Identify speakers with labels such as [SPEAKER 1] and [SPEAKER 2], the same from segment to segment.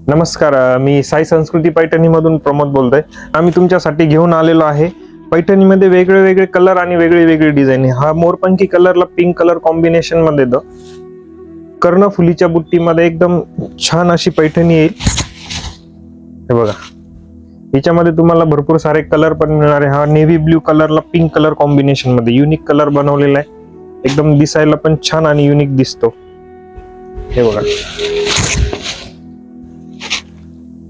[SPEAKER 1] नमस्कार, मी साई संस्कृती पैठणी मधून प्रमोद बोलतोय. आम्ही तुमच्यासाठी घेऊन आलेलो आहे पैठणीमध्ये वेगळे वेगळे कलर आणि वेगळी वेगळी डिझाईन. हा मोरपंखी कलरला पिंक कलर कॉम्बिनेशन मध्ये येतो. कर्णफुलीच्या बुट्टीमध्ये एकदम छान अशी पैठणी येईल. हे बघा, याच्यामध्ये तुम्हाला भरपूर सारे कलर पण मिळणार आहे. हा नेव्ही ब्ल्यू कलरला पिंक कलर कॉम्बिनेशन मध्ये युनिक कलर बनवलेला आहे. एकदम दिसायला पण छान आणि युनिक दिसतो. हे बघा,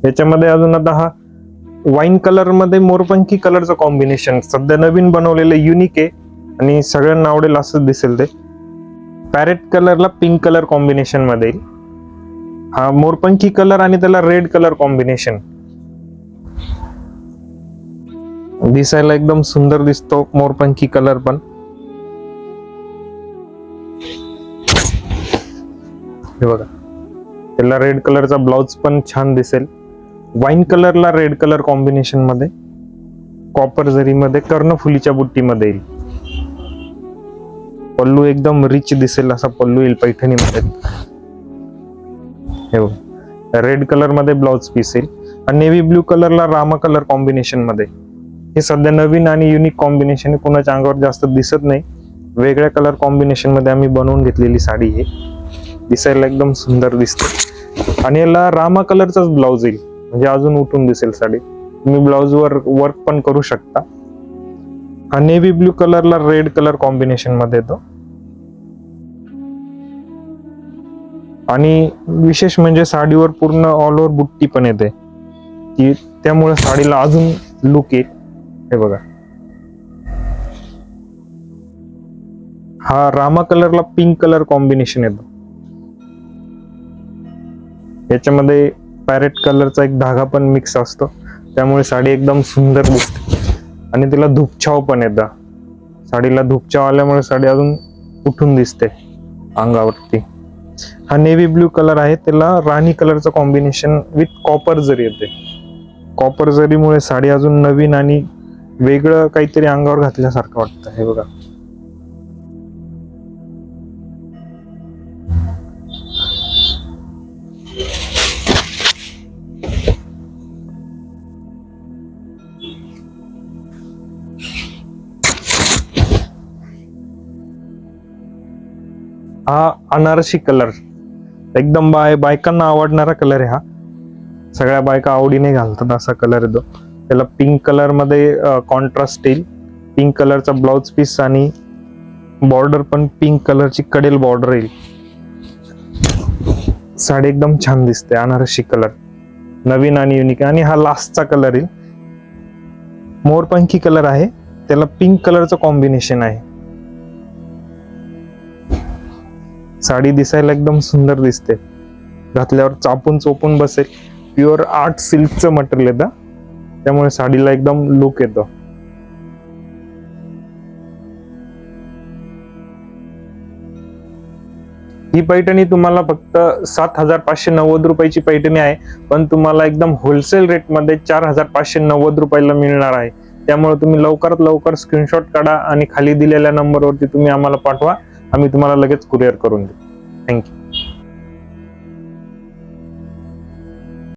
[SPEAKER 1] याच्यामध्ये अजून आता हा वाईन कलर मध्ये मोरपंखी कलरचं कॉम्बिनेशन सध्या नवीन बनवलेलं युनिक आहे आणि सगळ्यांना आवडेल असं दिसेल. ते पॅरेट कलरला पिंक कलर कॉम्बिनेशन मध्ये येईल. हा मोरपंखी कलर आणि त्याला रेड कलर कॉम्बिनेशन दिसायला एकदम सुंदर दिसतो. मोरपंखी कलर पण हे बघा, त्याला रेड कलरचा ब्लाउज पण छान दिसेल. वाईन कलरला रेड कलर कॉम्बिनेशन मध्ये कॉपर जरी मध्ये कर्णफुलीच्या बुट्टीमध्ये येईल. पल्लू एकदम रिच दिसेल असा पल्लू येईल पैठणीमध्ये. हे बघा, रेड कलर मध्ये ब्लाउज पीस येईल आणि नेव्ही ब्ल्यू कलरला रामा कलर कॉम्बिनेशन मध्ये. हे सध्या नवीन आणि युनिक कॉम्बिनेशन आहे, कोणाच्या अंगावर जास्त दिसत नाही. वेगळ्या कलर कॉम्बिनेशन मध्ये आम्ही बनवून घेतलेली साडी आहे. दिसायला एकदम सुंदर दिसते आणि याला रामा कलरचाच ब्लाउज येईल, म्हणजे अजून उठून दिसेल साडी. तुम्ही ब्लाउज वर वर्क पण करू शकता. हा नेव्ही ब्ल्यू कलरला रेड कलर कॉम्बिनेशन मध्ये येतो आणि विशेष म्हणजे साडीवर पूर्ण ऑल ओव्हर बुट्टी पण येते, की त्यामुळे साडीला अजून लुक येईल. हे बघा, हा रामा कलरला पिंक कलर कॉम्बिनेशन येतो. याच्यामध्ये पॅरेट कलरचा एक धागा पण मिक्स असतो, त्यामुळे साडी एकदम सुंदर दिसते आणि तिला धूपछाव पण येतं. साडीला धूपछाव आल्यामुळे साडी अजून उठून दिसते अंगावरती. हा नेव्ही ब्ल्यू कलर आहे, त्याला राणी कलरचं कॉम्बिनेशन विथ कॉपर जरी येते. कॉपर जरीमुळे साडी अजून नवीन आणि वेगळं काहीतरी अंगावर घातल्यासारखं वाटतं. हे बघा, हा अनारशी कलर एकदम बायकांना आवडणारा कलर आहे. हा सगळ्या बायका आवडीने घालतात असा कलर येतो. त्याला पिंक कलर मध्ये कॉन्ट्रास्ट येईल. पिंक कलरचा ब्लाउज पीस आणि बॉर्डर पण पिंक कलरची कडेल बॉर्डर येईल. साडी एकदम छान दिसते. अनारशी कलर नवीन आणि युनिक. आणि हा लास्टचा कलर येईल, मोरपंखी कलर आहे, त्याला पिंक कलरचं कॉम्बिनेशन आहे. साडी दिसायला एकदम सुंदर दिसते, घातल्यावर चापून चोपून बसेल. प्युअर आर्ट सिल्कचं मटेरियल येतं, त्यामुळे साडीला एकदम लुक येतो. ही पैठणी तुम्हाला फक्त 7,590 रुपयाची पैठणी आहे, पण तुम्हाला एकदम होलसेल रेट मध्ये 4,590 रुपयाला मिळणार आहे. त्यामुळे तुम्ही लवकरात लवकर स्क्रीनशॉट काढा आणि खाली दिलेल्या नंबरवरती तुम्ही आम्हाला पाठवा. आम्ही तुम्हाला लगेच कुरिअर करून देऊ. थँक्यू.